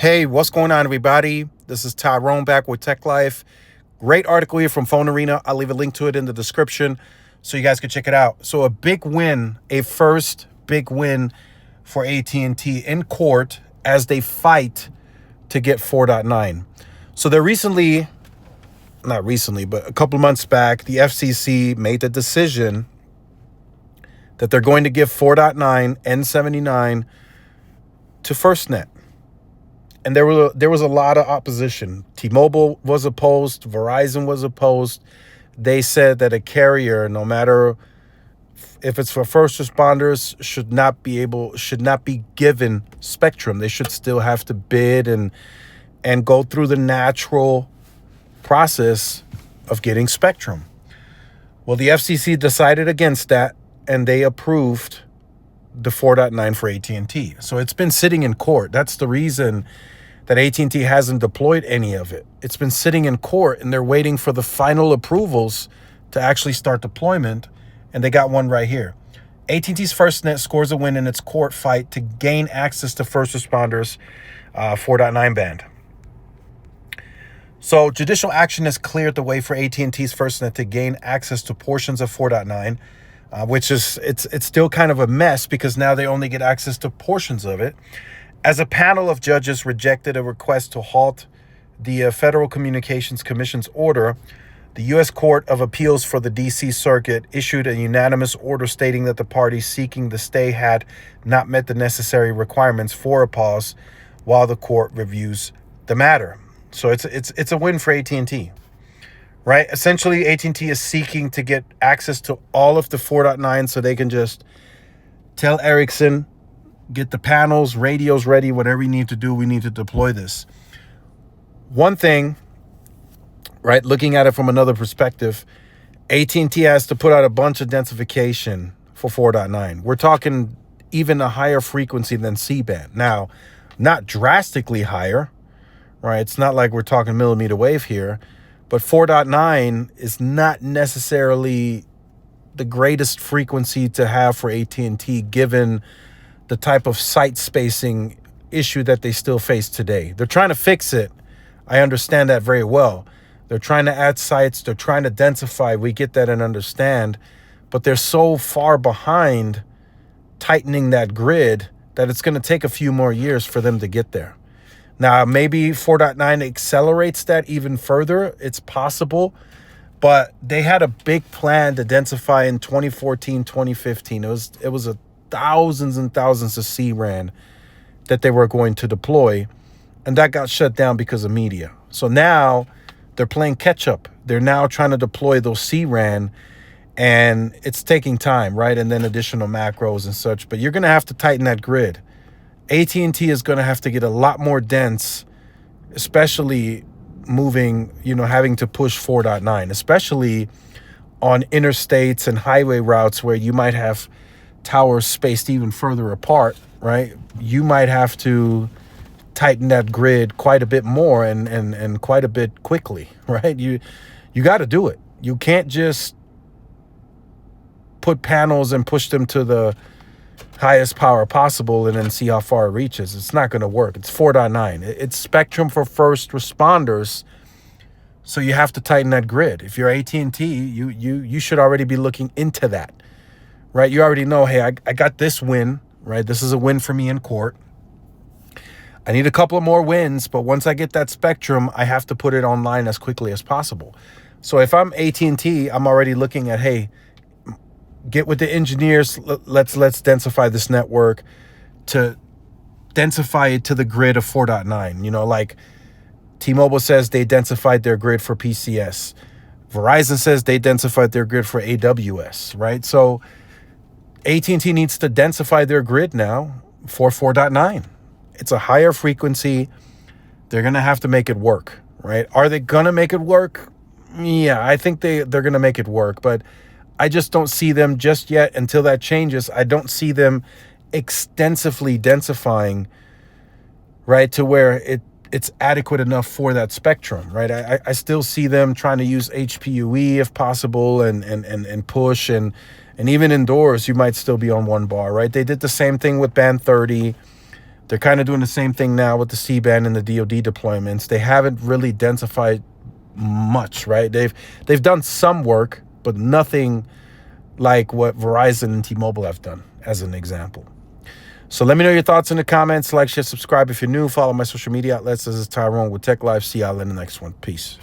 Hey, what's going on, everybody? This is Tyrone back with Tech Life. Great article here from Phone Arena. I'll leave a link to it in the description so you guys can check it out. So a big win, a first big win for AT&T in court as they fight to get 4.9. So not recently, but a couple months back, the FCC made the decision that they're going to give 4.9 N79 to FirstNet. And there was a lot of opposition. T-Mobile was opposed. Verizon was opposed. They said that a carrier, no matter if it's for first responders, should not be given spectrum. They should still have to bid and go through the natural process of getting spectrum. Well, the FCC decided against that, and they approved the 4.9 for AT&T. So it's been sitting in court. That's the reason that AT&T hasn't deployed any of it. It's been sitting in court, and they're waiting for the final approvals to actually start deployment, and they got one right here. AT&T's FirstNet scores a win in its court fight to gain access to first responders 4.9 band. So judicial action has cleared the way for AT&T's FirstNet to gain access to portions of 4.9, which is it's still kind of a mess because now they only get access to portions of it. As a panel of judges rejected a request to halt the Federal Communications Commission's order, the U.S. Court of Appeals for the D.C. Circuit issued a unanimous order stating that the parties seeking the stay had not met the necessary requirements for a pause while the court reviews the matter. So it's a win for AT&T, right? Essentially, AT&T is seeking to get access to all of the 4.9 so they can just tell Ericsson, get the panels, radios ready, whatever you need to do, we need to deploy this. One thing, right, looking at it from another perspective, AT&T has to put out a bunch of densification for 4.9. We're talking even a higher frequency than C-band. Now, not drastically higher, right? It's not like we're talking millimeter wave here, but 4.9 is not necessarily the greatest frequency to have for AT&T given the type of site spacing issue that they still face today. They're trying to fix it. I understand that very well. They're trying to add sites. They're trying to densify. We get that and understand. But they're so far behind tightening that grid that it's going to take a few more years for them to get there. Now, maybe 4.9 accelerates that even further. It's possible. But they had a big plan to densify in 2014, 2015. It was a thousands and thousands of C-RAN that they were going to deploy, and that got shut down because of media. So now they're playing catch up. They're now trying to deploy those C-RAN, and it's taking time, right? And then additional macros and such, but you're going to have to tighten that grid. AT&T is going to have to get a lot more dense, especially moving, having to push 4.9, especially on interstates and highway routes where you might have towers spaced even further apart, right? You might have to tighten that grid quite a bit more and quite a bit quickly, right? You got to do it. You can't just put panels and push them to the highest power possible and then see how far it reaches. It's not going to work. It's 4.9. It's spectrum for first responders, so you have to tighten that grid. If you're AT&T, you should already be looking into that. Right, you already know, hey, I got this win, right? This is a win for me in court. I need a couple of more wins, but once I get that spectrum, I have to put it online as quickly as possible. So if I'm AT&T, I'm already looking at, hey, get with the engineers. Let's densify this network to densify it to the grid of 4.9. Like T-Mobile says they densified their grid for PCS. Verizon says they densified their grid for AWS, right? So AT&T needs to densify their grid now for 4.9. It's a higher frequency. They're going to have to make it work, right? Are they going to make it work? Yeah, I think they're going to make it work, but I just don't see them just yet until that changes. I don't see them extensively densifying, right, to where it's adequate enough for that spectrum, right? I still see them trying to use HPUE if possible and push and even indoors, you might still be on one bar, right? They did the same thing with band 30. They're kind of doing the same thing now with the C-band and the DoD deployments. They haven't really densified much, right? They've done some work, but nothing like what Verizon and T-Mobile have done, as an example. So let me know your thoughts in the comments. Like, share, subscribe if you're new. Follow my social media outlets. This is Tyrone with Tech Life. See y'all in the next one. Peace.